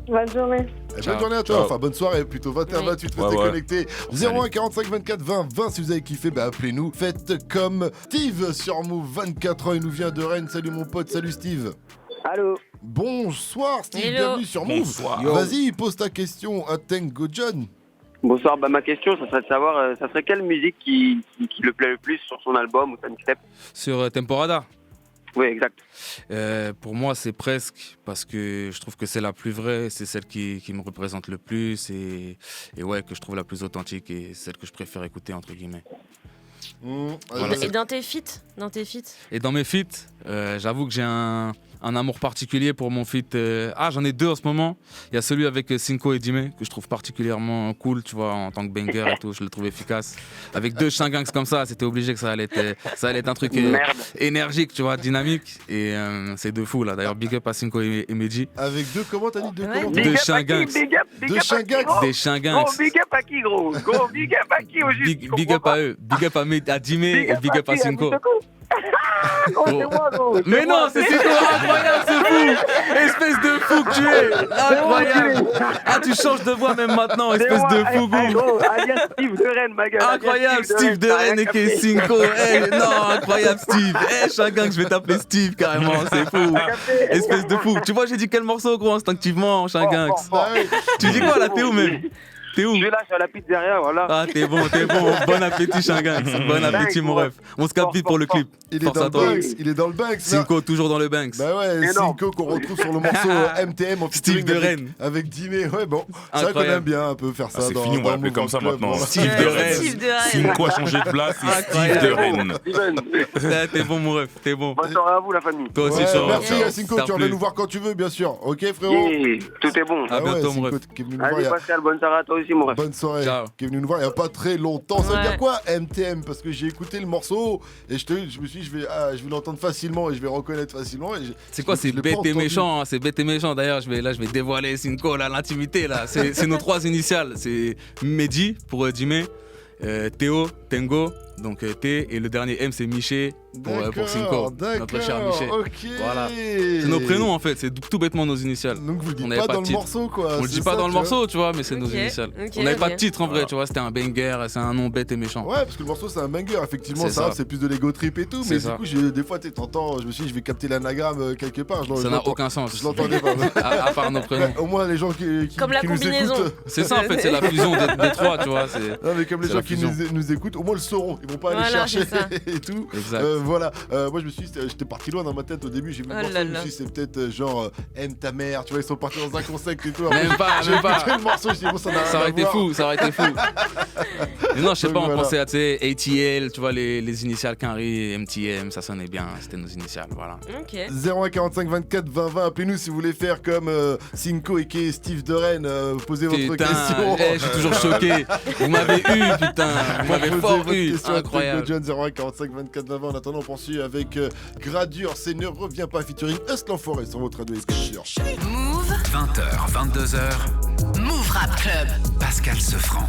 S8: Bonne journée.
S3: Bonne journée à toi, enfin bonne soirée plutôt, 20h28, restez connectés. 01 45 24 20 20 si vous avez kiffé, appelez-nous. Faites comme Steve sur Move, 24 ans, il nous vient de Rennes. Salut mon pote, salut Steve.
S9: Allô.
S3: Bonsoir Steve,
S4: Hello.
S3: bienvenue sur Move. Vas-y, pose ta question à Tango John.
S9: Bonsoir, ma question, ça serait de savoir, ça serait quelle musique qui le plaît le plus sur son album ou sa mixtape?
S5: Sur Temporada.
S9: Oui, exact.
S5: Pour moi, c'est presque parce que je trouve que c'est la plus vraie, c'est celle qui me représente le plus et que je trouve la plus authentique et celle que je préfère écouter, entre guillemets.
S4: Voilà, et dans tes feats
S5: Et dans mes feats, j'avoue que j'ai un amour particulier pour mon feat. J'en ai deux en ce moment. Il y a celui avec Cinco et Dime que je trouve particulièrement cool, tu vois, en tant que banger et tout. Je le trouve efficace. Avec deux Shingangs comme ça, c'était obligé que ça allait être un truc énergique, tu vois, dynamique. Et c'est de fou là. D'ailleurs, big up à Cinco et Meji.
S3: Avec deux, comment t'as dit
S5: deux Shingangs.
S9: Des Shingangs. Gros, big up à qui, gros? Big up à qui au juste?
S5: Big up à eux. Big up à Dime et big up à Cinco. Mais non, c'est incroyable ce fou! Espèce de fou que tu es! Incroyable! Tu changes de voix même maintenant, espèce de fou goût!
S9: Alias Steve de Rennes, ma gueule!
S5: Incroyable, Steve de Rennes et qui est Cinco! Non, incroyable Steve! Shingang, je vais t'appeler Steve carrément, c'est fou! Espèce de fou! Tu vois, j'ai dit quel morceau gros instinctivement, Shingang? Tu dis quoi là, t'es où même? T'es où?
S9: Je suis là, je suis à la pizzeria, voilà.
S5: T'es bon. Bon appétit, Shingang. Bon appétit, mon ref. On se capte vite pour le clip.
S3: Il est dans le Banks.
S5: Cinco, toujours dans le Banks.
S3: Bah ouais, Cinco qu'on retrouve sur le morceau MTM en
S5: Steve de Rennes.
S3: Avec Dime. Ouais, bon. C'est vrai qu'on aime bien un peu faire ça.
S2: C'est fini, on va l'appeler comme ça maintenant.
S5: Steve de Rennes.
S2: Cinco a changé de place, c'est Steve de Rennes.
S5: T'es bon, mon ref, t'es bon.
S9: Bonne soirée à vous, la famille.
S5: Toi aussi,
S3: merci Cinco, tu reviens nous voir quand tu veux, bien sûr. Ok, frérot?
S9: Tout est bon.
S5: À bientôt, mon ref.
S9: Allez, Pascal, bonne soirée à toi aussi, mon ref.
S3: Bonne soirée. Qui est venu nous voir il n'y a pas très longtemps. Ça veut dire quoi MTM? Parce que j'ai écouté le morceau et je me suis dit je vais l'entendre facilement et je vais reconnaître facilement.
S5: C'est quoi? C'est bête et méchant. C'est bête et méchant. D'ailleurs, je vais dévoiler Cinco, l'intimité là. C'est nos trois initiales. C'est Mehdi pour Dime, Théo, Tango. Donc T et le dernier M c'est Miché pour Cinco, notre cher Miché. Voilà. C'est nos prénoms en fait, c'est tout bêtement nos initiales.
S3: Donc vous le dites pas dans le morceau quoi.
S5: On le dit pas dans le morceau, tu vois, mais c'est nos initiales. On n'avait pas de titre en vrai, tu vois, c'était un banger, c'est un nom bête et méchant.
S3: Ouais, parce que le morceau c'est un banger, effectivement, ça c'est plus de l'ego trip et tout, mais du coup des fois t'entends, je me suis dit je vais capter l'anagramme quelque part.
S5: Ça n'a aucun sens.
S3: Je l'entendais pas.
S5: À part nos prénoms.
S3: Au moins les gens qui
S4: comme la combinaison.
S5: C'est ça en fait, c'est la fusion des trois, tu vois.
S3: Non mais comme les gens qui nous écoutent, au moins le sauront. Ils vont pas aller chercher et tout. voilà, moi je me suis dit, j'étais parti loin dans ma tête au début, j'ai vu le morceau, je me suis dit c'est peut-être genre aime ta mère, tu vois, ils sont partis dans un concept et tout.
S5: Même pas.
S3: Le morceau, je dis bon, ça aurait été fou.
S5: Mais non, je sais pas, on pensait à, tu sais, ATL, tu vois, les initiales Quinry, MTM, ça sonnait bien, c'était nos initiales, voilà.
S4: Ok.
S3: 01 45 24 20 20, appelez-nous si vous voulez faire comme Cinco et Steve de Rennes, posez votre question.
S5: Je suis toujours choqué, vous m'avez eu, putain, vous m'avez fort eu, incroyable.
S3: John 01 45 24 20 20, en attendant on poursuit avec Gradure, c'est Ne reviens pas featuring Hustle Forêt sur votre radio sûr.
S1: Move 20h, 22h, Move Rap Club, Pascal Sefranc.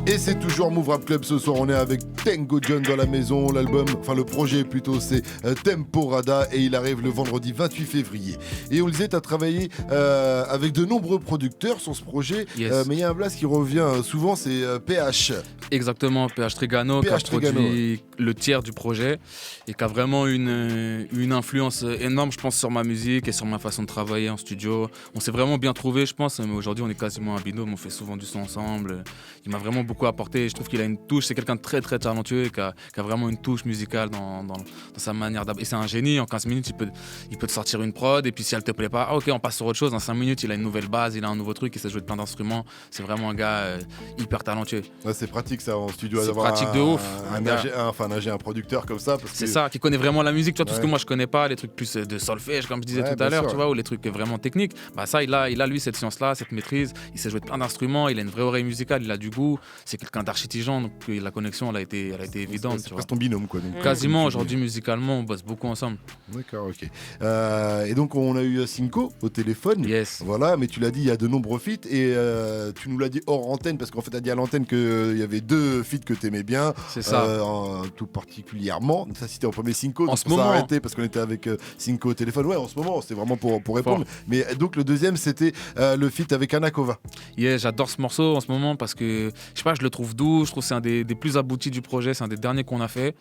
S3: Et c'est toujours Move Rap Club, ce soir on est avec Tengo John dans la maison, l'album, enfin le projet plutôt c'est Temporada et il arrive le vendredi 28 février. Et on le disait, tu as travaillé avec de nombreux producteurs sur ce projet,
S5: yes.
S3: Mais il y a un blast qui revient souvent, c'est PH.
S5: Exactement, PH Trigano, qui a produit le tiers du projet et qui a vraiment une influence énorme, je pense, sur ma musique et sur ma façon de travailler en studio. On s'est vraiment bien trouvé, je pense, mais aujourd'hui on est quasiment un binôme, on fait souvent du son ensemble. Il m'a vraiment beaucoup apporté, je trouve qu'il a une touche, c'est quelqu'un de très très talentueux et qui a vraiment une touche musicale dans sa manière d'apporter. Et c'est un génie, en 15 minutes il peut te sortir une prod et puis si elle te plaît pas, ok, on passe sur autre chose, en 5 minutes il a une nouvelle base, il a un nouveau truc, il sait jouer de plein d'instruments, c'est vraiment un gars hyper talentueux.
S3: Ouais, c'est pratique ça en studio,
S5: c'est pratique de ouf.
S3: Un producteur comme ça.
S5: C'est ça, qui connaît vraiment la musique, tu vois, tout ce que moi je connais pas, les trucs plus de solfège comme je disais tout à l'heure, tu vois, ou les trucs vraiment techniques, bah ça il a lui cette science-là, cette maîtrise, il sait jouer de plein d'instruments, il a une vraie oreille musicale, il a du goût, c'est quelqu'un d'architigeant, donc la connexion elle a été évidente.
S3: C'est presque ton binôme quoi. Donc,
S5: quasiment aujourd'hui musicalement on bosse beaucoup ensemble.
S3: D'accord, ok. Et donc on a eu Cinco au téléphone.
S5: Yes.
S3: Voilà, mais tu l'as dit, il y a de nombreux feats et tu nous l'as dit hors antenne parce qu'en fait tu as dit à l'antenne qu'il y avait 2 feats que tu aimais bien.
S5: C'est ça.
S3: Tout particulièrement. Ça c'était en premier Cinco.
S5: En ce moment.
S3: Ça a arrêté parce qu'on était avec Cinco au téléphone. Ouais, en ce moment, c'est vraiment pour répondre. Fort. Mais donc le deuxième c'était le feat avec Anakova.
S5: Yeah, j'adore ce morceau en ce moment parce que je sais pas, je le trouve doux, je trouve que c'est un des plus aboutis du projet, c'est un des derniers qu'on a fait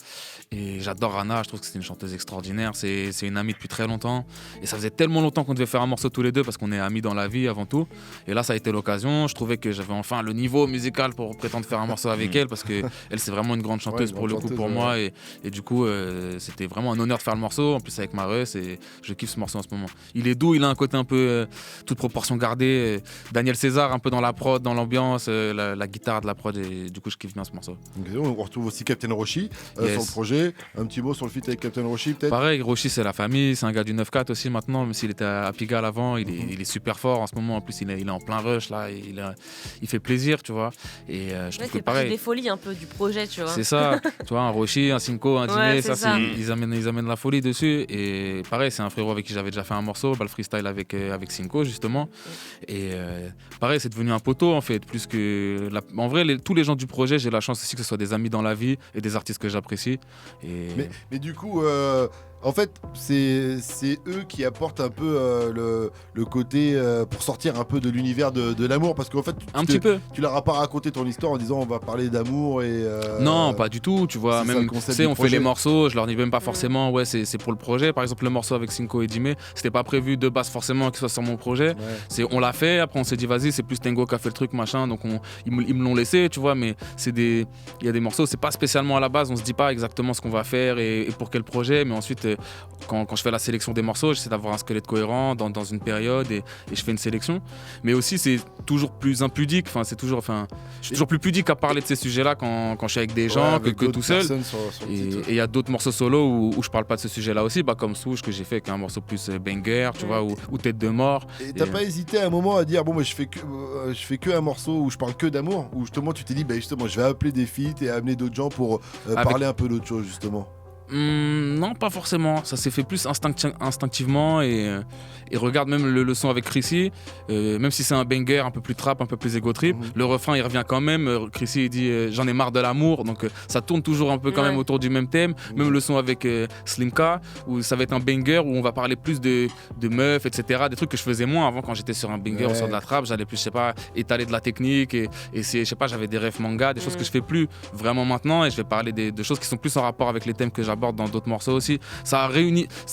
S5: et j'adore Anna, je trouve que c'est une chanteuse extraordinaire, c'est une amie depuis très longtemps et ça faisait tellement longtemps qu'on devait faire un morceau tous les deux parce qu'on est amis dans la vie avant tout et là ça a été l'occasion, je trouvais que j'avais enfin le niveau musical pour prétendre faire un morceau avec elle parce que elle c'est vraiment une grande chanteuse pour le coup pour moi et du coup c'était vraiment un honneur de faire le morceau en plus avec Mareus et je kiffe ce morceau en ce moment. Il est doux, il a un côté un peu toute proportion gardée, Daniel César un peu dans la prod, dans l'ambiance, la guitare de la prod et du coup je kiffe bien ce morceau.
S3: Okay, on retrouve aussi Captain Roshi sur le projet, un petit mot sur le feat avec Captain Roshi peut-être.
S5: Pareil, Roshi c'est la famille, c'est un gars du 9-4 aussi maintenant, même s'il était à Pigalle avant, il est super fort en ce moment, en plus il est en plein rush là, il fait plaisir tu vois et je trouve que pareil.
S4: C'est des folies un peu du projet tu vois.
S5: C'est ça, tu vois un Roshi, un Cinco, un Dimé, ça. Ils amènent la folie dessus et pareil c'est un frérot avec qui j'avais déjà fait un morceau, le freestyle avec Cinco justement et pareil c'est devenu un poteau en fait, plus que en vrai tous les gens du projet j'ai la chance aussi que ce soit des amis dans la vie et des artistes que j'apprécie et...
S3: mais du coup en fait, c'est eux qui apportent un peu le côté pour sortir un peu de l'univers de l'amour parce qu'en fait tu leur as pas raconté ton histoire en disant on va parler d'amour et
S5: non pas du tout tu vois, même tu sais on fait les morceaux je leur dis même pas forcément ouais c'est pour le projet, par exemple le morceau avec Cinco et Dimé c'était pas prévu de base forcément qu'il soit sur mon projet, on l'a fait, après on s'est dit vas-y c'est plus Tengo qui a fait le truc machin donc ils me l'ont laissé tu vois, mais il y a des morceaux c'est pas spécialement à la base, on se dit pas exactement ce qu'on va faire et pour quel projet, mais ensuite quand je fais la sélection des morceaux, j'essaie d'avoir un squelette cohérent dans une période et je fais une sélection. Mais aussi, c'est toujours plus impudique. Enfin, je suis toujours plus pudique à parler de ces sujets-là quand je suis avec des gens que tout seul. Et il y a d'autres morceaux solo où je parle pas de ce sujet-là aussi, comme Souche que j'ai fait, qui est un morceau plus banger, tu vois, ou Tête de mort.
S3: Et t'as pas hésité à un moment à dire bon, moi je fais que un morceau où je parle que d'amour, ou justement tu t'es dit justement je vais appeler des feats et amener d'autres gens pour parler un peu d'autre chose justement.
S5: Non, pas forcément. Ça s'est fait plus instinctivement et regarde même le son avec Chrissy, même si c'est un banger un peu plus trap, un peu plus ego trip, le refrain il revient quand même. Chrissy il dit j'en ai marre de l'amour, donc ça tourne toujours un peu quand même autour du même thème. Même le son avec Slimka où ça va être un banger où on va parler plus de meufs, etc. Des trucs que je faisais moins avant quand j'étais sur un banger ou sur de la trap. J'allais plus, je sais pas, étaler de la technique et je sais pas, j'avais des rêves manga, des choses que je fais plus vraiment maintenant et je vais parler de choses qui sont plus en rapport avec les thèmes que j'aborde dans d'autres morceaux aussi. Ça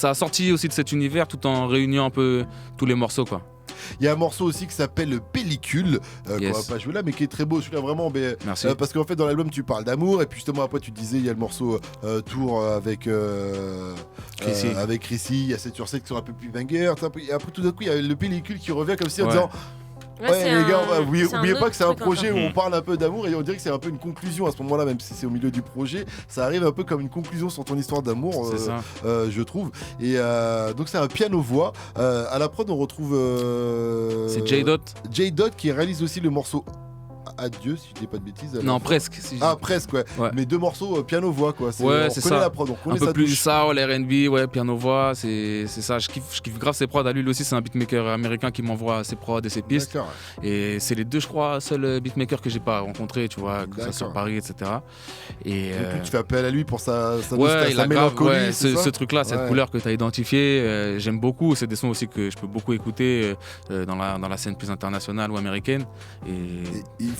S5: a sorti aussi de cet univers tout en réuniant un peu tous les morceaux quoi.
S3: Il y a un morceau aussi qui s'appelle Pellicule, qu'on va pas jouer là, mais qui est très beau. Celui-là, vraiment, parce qu'en fait, dans l'album, tu parles d'amour, et puis justement, après, tu disais, il y a le morceau Tour avec Chrissy, il y a 7/7 qui sont un peu plus banger. Et après, tout d'un coup, il y a le Pellicule qui revient comme si en disant. Ouais, les gars, oubliez pas que c'est un projet où on parle un peu d'amour et on dirait que c'est un peu une conclusion à ce moment-là, même si c'est au milieu du projet. Ça arrive un peu comme une conclusion sur ton histoire d'amour, je trouve. Et donc, c'est un piano-voix. À la prod, on retrouve.
S5: C'est J-Dot.
S3: J-Dot qui réalise aussi le morceau Adieu, si je dis pas de bêtises.
S5: Non, presque.
S3: Presque, ouais. Mais 2 morceaux piano-voix, quoi.
S5: C'est
S3: ça. La prod, on connaît
S5: un peu
S3: sa
S5: plus
S3: touche.
S5: soul, R&B, piano-voix, c'est ça. Je kiffe grave ses prods. À lui aussi, c'est un beatmaker américain qui m'envoie ses prods et ses pistes.
S3: D'accord.
S5: Et c'est les 2, je crois, seuls beatmakers que j'ai pas rencontrés, tu vois, que ça soit sur Paris, etc. Et
S3: donc, tu fais appel à lui pour sa
S5: mélancolie. Ce truc-là, cette couleur que tu as identifiée, j'aime beaucoup. C'est des sons aussi que je peux beaucoup écouter dans la scène plus internationale ou américaine. Et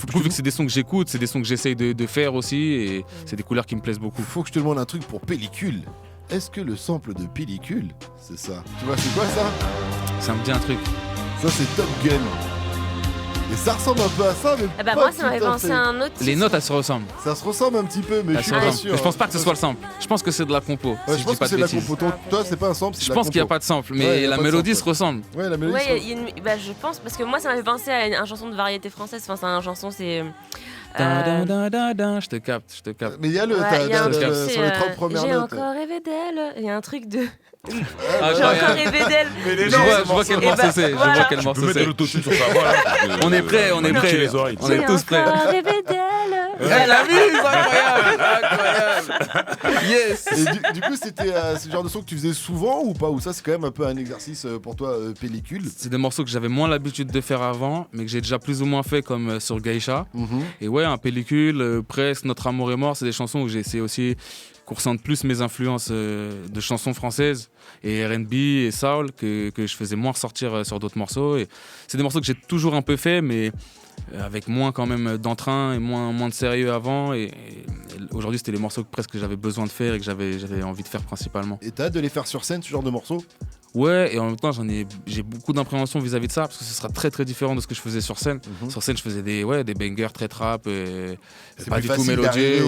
S5: du coup, vu que c'est des sons que j'écoute, c'est des sons que j'essaye de faire aussi, et c'est des couleurs qui me plaisent beaucoup.
S3: Faut que je te demande un truc pour Pellicule. Est-ce que le sample de Pellicule, c'est ça? Tu vois, c'est quoi ça?
S5: Ça me dit un truc.
S3: Ça, c'est Top Gun. Et ça ressemble un peu à ça, mais
S4: moi, ça m'avait pensé à un autre.
S5: Les notes, elles se ressemblent.
S3: Ça se ressemble un petit peu, mais je suis pas sûr.
S5: Je pense pas que ce soit le sample. Je pense que c'est de la compo.
S3: Je pense que c'est de la compo. Toi, c'est pas un sample, c'est de la compo.
S5: Je pense qu'il n'y a pas de sample, mais la mélodie se ressemble.
S3: Ouais, la mélodie.
S4: Je pense, parce que moi, ça m'avait pensé à une chanson de variété française. Enfin, c'est une chanson, c'est.
S5: Je te capte.
S3: Mais il y a sur les 30 premières notes.
S4: J'ai encore rêvé d'elle. Il y a un truc de.
S5: J'ai encore rêvé d'elle. Je vois quel morceau c'est. Je vois quel morceau c'est. On est prêts. On est tous prêts.
S4: J'ai encore rêvé d'elle.
S5: La mise, incroyable. Yes.
S3: Et du coup, c'était ce genre de son que tu faisais souvent ou pas? Ou ça, c'est quand même un peu un exercice pour toi, Pellicule?
S5: C'est des morceaux que j'avais moins l'habitude de faire avant, mais que j'ai déjà plus ou moins fait, comme sur Geisha. Et ouais, un Pellicule, Presque, Notre amour est mort, c'est des chansons où j'ai essayé aussi qu'on ressente plus mes influences de chansons françaises et R&B et soul que je faisais moins ressortir sur d'autres morceaux. Et c'est des morceaux que j'ai toujours un peu fait, mais avec moins quand même d'entrain et moins de sérieux avant. Et aujourd'hui, c'était les morceaux que presque j'avais besoin de faire et que j'avais envie de faire principalement.
S3: Et t'as hâte de les faire sur scène, ce genre de morceaux?
S5: Ouais, et en même temps, j'ai beaucoup d'impréhension vis-à-vis de ça, parce que ce sera très très différent de ce que je faisais sur scène. Sur scène, je faisais des bangers très trap, et
S3: c'est
S5: pas
S3: du
S5: tout mélodieux.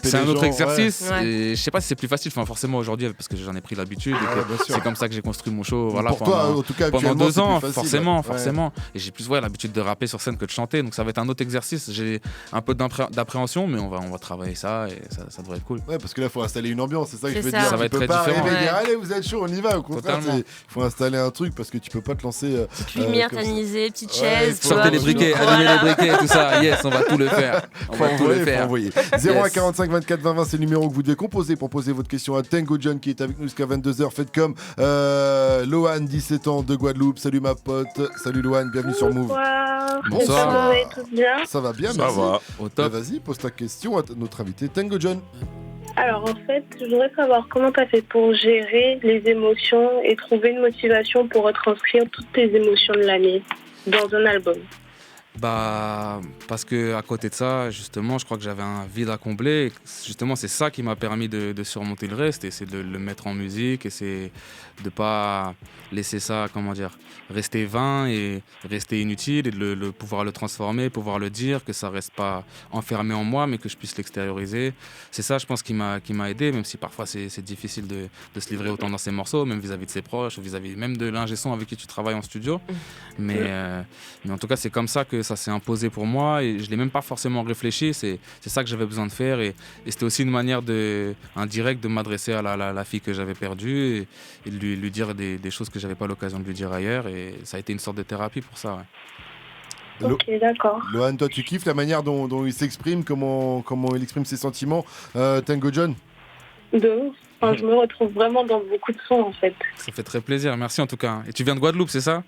S3: C'est
S5: un autre exercice. Ouais. Et je sais pas si c'est plus facile, forcément aujourd'hui, parce que j'en ai pris l'habitude. C'est comme ça que j'ai construit mon show. Voilà,
S3: pour toi, en tout cas,
S5: pendant 2 ans, forcément. Et j'ai plus l'habitude de rapper sur scène que de chanter, donc ça va être un autre exercice. J'ai un peu d'appréhension, mais on va travailler ça, et ça devrait être cool.
S3: Ouais, parce que là, il faut installer une ambiance, c'est ça que je veux dire.
S5: Ça va être très différent.
S3: Allez, vous êtes chaud, on y va. Au contraire, il faut installer un truc parce que tu peux pas te lancer.
S4: Petite lumière tamisée, petite chaise.
S5: Sortez les briquets, allumez les briquets, tout ça. Yes, on va tout le faire. On va tout le faire.
S3: 0145 24 20 20, c'est le numéro que vous devez composer pour poser votre question à Tango John qui est avec nous jusqu'à 22h. Faites comme Lohan, 17 ans de Guadeloupe. Salut ma pote. Salut Lohan, bienvenue sur Move.
S8: Bonsoir. Ça va tous bien?
S3: Ça va bien,
S2: ça
S3: merci.
S2: Va.
S3: Au top. Vas-y, pose ta question à notre invité Tango John.
S8: Alors en fait, je voudrais savoir comment tu as fait pour gérer les émotions et trouver une motivation pour retranscrire toutes tes émotions de l'année dans un album.
S5: Parce que à côté de ça, justement, je crois que j'avais un vide à combler. Justement, c'est ça qui m'a permis de surmonter le reste, et c'est de le mettre en musique, et c'est de pas laisser ça, rester vain et rester inutile, et de pouvoir le transformer, pouvoir le dire, que ça reste pas enfermé en moi, mais que je puisse l'extérioriser. C'est ça, je pense, qui m'a aidé, même si parfois c'est difficile de se livrer autant dans ses morceaux, même vis-à-vis de ses proches, ou vis-à-vis même de l'ingé son avec qui tu travailles en studio. Mais en tout cas, c'est comme ça que ça s'est imposé pour moi, et je l'ai même pas forcément réfléchi. C'est ça que j'avais besoin de faire, et c'était aussi une manière indirecte de m'adresser à la fille que j'avais perdue, et de lui dire des choses que j'avais pas l'occasion de lui dire ailleurs, et ça a été une sorte de thérapie pour ça.
S8: Ouais. Ok, d'accord.
S3: Lohan, toi tu kiffes la manière dont il s'exprime, comment il exprime ses sentiments, Tango John?
S8: Je me retrouve vraiment dans beaucoup de sons en fait.
S5: Ça fait très plaisir, merci en tout cas. Et tu viens de Guadeloupe, c'est ça?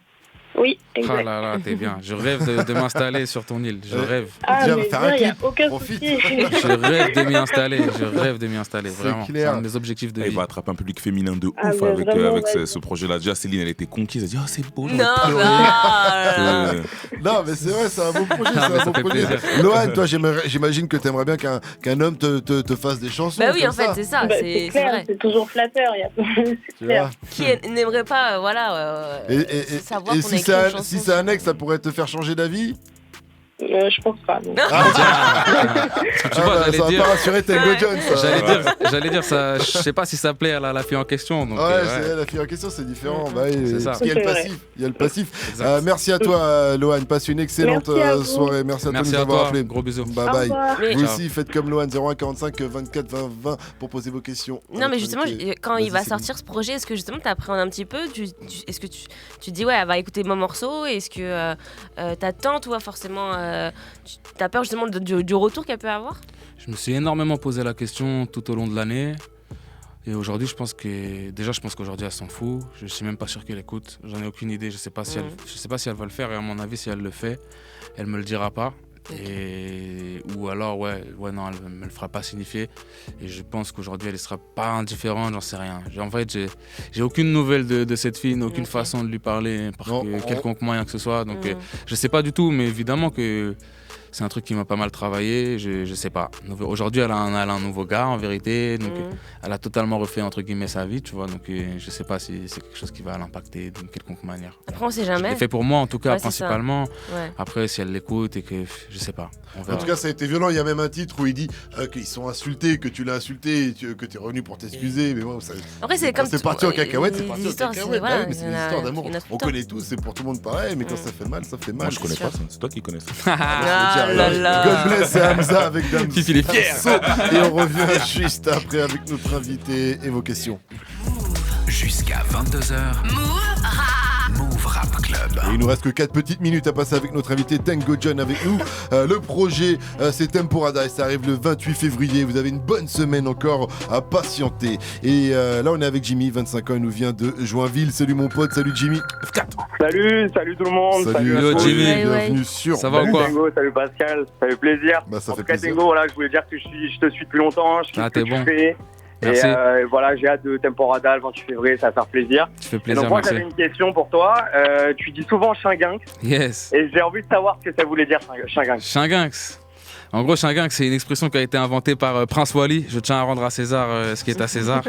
S8: Oui, exact.
S5: Ah là, t'es bien. Je rêve de m'installer sur ton île. Je rêve.
S8: Mais faire un clip, y a aucun souci.
S5: Je rêve de m'y installer. Vraiment. C'est un de mes objectifs de vie.
S2: Il va attraper un public féminin de ouf avec ce projet-là. Déjà, Céline, elle était conquise. Elle dit, c'est beau.
S4: Non,
S3: mais c'est vrai, c'est un beau projet. Lohan, toi, j'imagine que t'aimerais bien qu'un homme te fasse des chansons.
S4: Bah oui, en fait, c'est ça.
S8: C'est clair, c'est toujours flatteur.
S4: Qui n'aimerait pas, savoir qu'on
S3: si c'est un ex, ça pourrait te faire changer d'avis?
S8: Je pense pas. Non.
S5: Ça
S3: va pas rassurer Tango John.
S5: J'allais dire ça. Je sais pas si ça plaît à la fille en question. Donc,
S3: c'est la fille en question, c'est différent. Bah,
S5: c'est ça.
S3: Parce qu'il y a le passif. Merci à toi, Loane. Passe une excellente soirée. Merci à toi de nous avoir appelé.
S5: Gros bisous.
S3: Bye bye. Vous aussi, faites comme Loane, 01 45 24 20 20 pour poser vos questions.
S4: Non, mais justement, quand il va sortir ce projet, est-ce que justement tu appréhendes un petit peu? Est-ce que tu dis, ouais, elle va écouter mon morceau? Est-ce que t'attends, toi, forcément? T'as peur justement du retour qu'elle peut avoir?
S5: Je me suis énormément posé la question tout au long de l'année. Et aujourd'hui, je pense qu'aujourd'hui, elle s'en fout. Je suis même pas sûr qu'elle écoute. J'en ai aucune idée. Je sais pas si elle va le faire. Et à mon avis, si elle le fait, elle me le dira pas. Ou alors, non, elle me le fera pas signifier. Et je pense qu'aujourd'hui, elle sera pas indifférente. J'en sais rien. En fait, j'ai aucune nouvelle de cette fille, aucune façon de lui parler par quelconque moyen que ce soit. Donc, je sais pas du tout. Mais évidemment que c'est un truc qui m'a pas mal travaillé, je sais pas. Aujourd'hui, elle a un nouveau gars, en vérité. Donc, elle a totalement refait, entre guillemets, sa vie, tu vois. Donc, je sais pas si c'est quelque chose qui va l'impacter d'une quelconque manière.
S4: Après, on sait jamais.
S5: Je l'ai fait pour moi, en tout cas, principalement. Après, si elle l'écoute et que, je sais pas.
S3: En tout cas, ça a été violent. Il y a même un titre où il dit qu'ils sont insultés, que tu l'as insulté, que tu es revenu pour t'excuser. Mais bon,
S4: après, c'est comme
S3: parti en cacahuète, c'est parti en cacahuète.
S4: Voilà,
S3: mais c'est des histoires d'amour. On connaît tous, c'est pour tout le monde pareil. Mais quand ça fait mal, ça fait mal.
S2: Moi, je connais pas ça. C'est toi qui connais
S3: ça. God bless, c'est Hamza avec Dame.
S5: Il est fier.
S3: Et on revient juste après avec notre invité et vos questions.
S1: Jusqu'à 22h. Move Rap Club.
S3: Et il nous reste que 4 petites minutes à passer avec notre invité Tango John avec nous. Le projet, c'est Temporada et ça arrive le 28 février. Vous avez une bonne semaine encore à patienter. Et là, on est avec Jimmy, 25 ans, il nous vient de Joinville. Salut mon pote, salut Jimmy.
S10: Salut tout le monde.
S3: Salut
S5: Jimmy.
S3: Bienvenue sur.
S5: Ça va ou quoi?
S10: Tango, salut Pascal, ça fait plaisir.
S3: Ça fait
S10: plaisir. Tango, voilà, je voulais dire que je te suis depuis longtemps. Je sais ce que tu fais.
S5: Merci.
S10: Et voilà, j'ai hâte de Temporada le 28 février, ça va faire plaisir.
S5: Ça fait plaisir,
S10: donc moi,
S5: merci.
S10: j'avais une question pour toi. Tu dis souvent Chinguinx.
S5: Yes.
S10: Et j'ai envie de savoir ce que ça voulait dire, Chinguinx.
S5: Chinguinx. En gros, Chinguinx, c'est une expression qui a été inventée par Prince Wally. Je tiens à rendre à César ce qui est à César.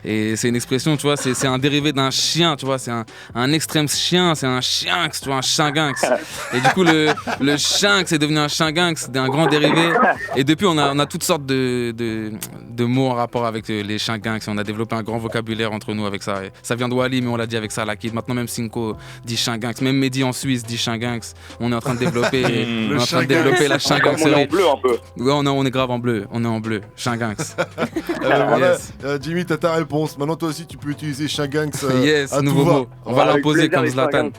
S5: Et c'est une expression, tu vois, c'est un dérivé d'un chien, tu vois, c'est un extrême chien, c'est un chienx, tu vois, un Chinguinx. Et du coup, le Chinguinx est devenu un Chinguinx, un grand dérivé. Et depuis, on a toutes sortes de mots en rapport avec les Chinguinx. On a développé un grand vocabulaire entre nous avec ça. Et ça vient de Wally, mais on l'a dit avec ça, la Kid. Maintenant, même Cinco dit Chinguinx. Même Mehdi en Suisse dit Chinguinx. On est en train de développer, la Chinguinxerie.
S10: Un peu.
S5: Ouais, on est grave en bleu, on est en bleu, Chinguinx.
S3: Voilà, Jimmy, t'as ta réponse. Maintenant, toi aussi, tu peux utiliser Chinguinx.
S5: Yes, nouveau mot. On va l'imposer comme Zlatan.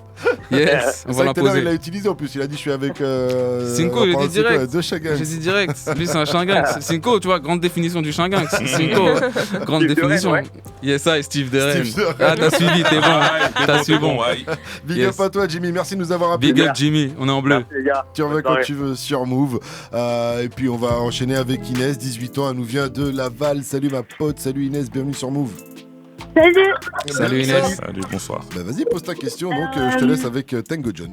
S5: Yes, on va l'imposer.
S3: Il l'a utilisé en plus, il a dit je suis avec.
S5: Cinco, j'ai dit direct.
S3: J'ai
S5: dit direct. Lui, c'est un Chinguinx. Cinco, tu vois, grande définition du Chinguinx. Cinco, grande définition. Yes, ça, et Steve Deren. Ah, t'as suivi, t'es bon. T'as suivi bon.
S3: Big up à toi, Jimmy. Merci de nous avoir appelé.
S5: Big up, Jimmy. On est en bleu.
S3: Tu reviens quand tu veux sur Move. Et puis on va enchaîner avec Inès, 18 ans, elle nous vient de Laval. Salut ma pote, salut Inès, bienvenue sur Move.
S8: Salut
S5: Inès.
S2: Salut, bonsoir.
S3: Bah vas-y, pose ta question, donc je te laisse avec Tango John.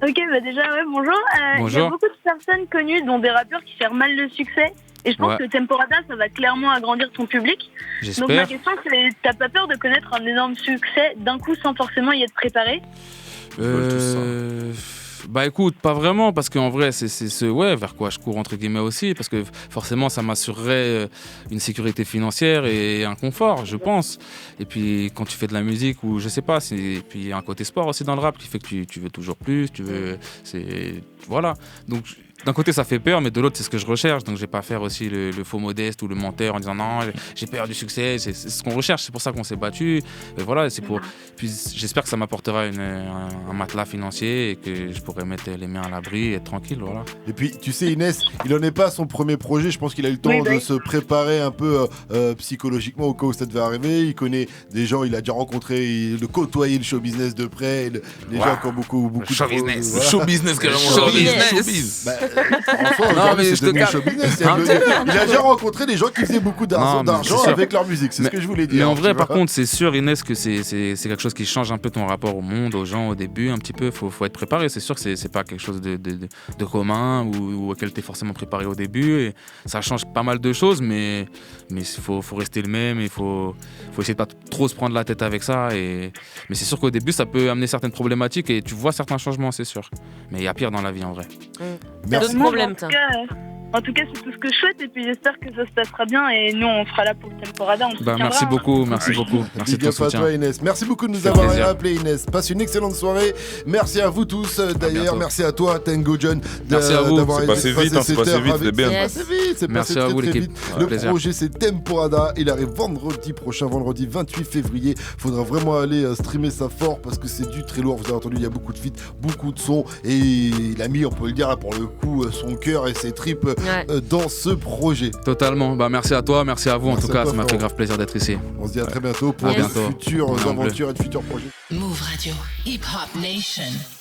S8: Ok, bah déjà, bonjour. Il y a beaucoup de personnes connues, dont des rappeurs qui ferment mal le succès. Et je pense que Temporada, ça va clairement agrandir ton public.
S5: J'espère.
S8: Donc ma question, c'est, t'as pas peur de connaître un énorme succès d'un coup sans forcément y être préparé?
S5: Bah écoute, pas vraiment, parce qu'en vrai, c'est ce vers quoi je cours entre guillemets aussi, parce que forcément ça m'assurerait une sécurité financière et un confort, je pense. Et puis quand tu fais de la musique, ou je sais pas, et puis il y a un côté sport aussi dans le rap qui fait que tu veux toujours plus, voilà. Donc d'un côté ça fait peur, mais de l'autre c'est ce que je recherche, donc je vais pas faire aussi le faux modeste ou le menteur en disant non, j'ai peur du succès, c'est ce qu'on recherche, c'est pour ça qu'on s'est battu. Et voilà, puis j'espère que ça m'apportera un matelas financier et que je pourrai mettre les mains à l'abri et être tranquille, voilà.
S3: Et puis tu sais Inès, il en est pas à son premier projet, je pense qu'il a eu le temps de se préparer un peu psychologiquement au cas où ça devait arriver. Il connaît des gens, il a déjà rencontré, de côtoyer le show business de près, les gens qui ont beaucoup
S2: show
S3: de
S2: business. Show business carrément.
S3: Bah, François, c'est devenu show business. Il a déjà rencontré des gens qui faisaient beaucoup d'argent avec leur musique. C'est ce que je voulais dire.
S5: Mais en vrai, par contre, c'est sûr, Inès, que c'est quelque chose qui change un peu ton rapport au monde, aux gens au début, un petit peu. Faut être préparé. C'est sûr que c'est pas quelque chose de commun ou auquel t'es forcément préparé au début. Et ça change pas mal de choses, mais faut rester le même. Il faut essayer de pas trop se prendre la tête avec ça. Mais c'est sûr qu'au début, ça peut amener certaines problématiques et tu vois certains changements, c'est sûr. Mais il y a pire dans la vie en vrai.
S4: T'as d'autres problèmes, toi.
S11: En tout cas, c'est tout ce que je souhaite et puis j'espère que ça se passera bien et nous, on sera là pour le Temporada.
S5: Merci beaucoup. Merci de ton soutien.
S3: Toi, Inès. Merci beaucoup de nous avoir appelé, Inès. Passe une excellente soirée. Merci à vous tous. D'ailleurs, merci à toi, Tango John.
S5: Merci à vous.
S2: C'est passé vite, c'est bien.
S3: C'est passé très vite. Le projet, c'est Temporada. Il arrive vendredi prochain, vendredi 28 février. Faudra vraiment aller streamer ça fort parce que c'est du très lourd. Vous avez entendu, il y a beaucoup de feats, beaucoup de sons et il a mis, on peut le dire là pour le coup, son cœur et ses tripes dans ce projet.
S5: Totalement. Merci à toi, merci à vous. En tout cas, ça m'a fait grave plaisir d'être ici.
S3: On se dit à très bientôt pour de futures aventures et de futurs projets.
S12: Move Radio, Hip Hop Nation.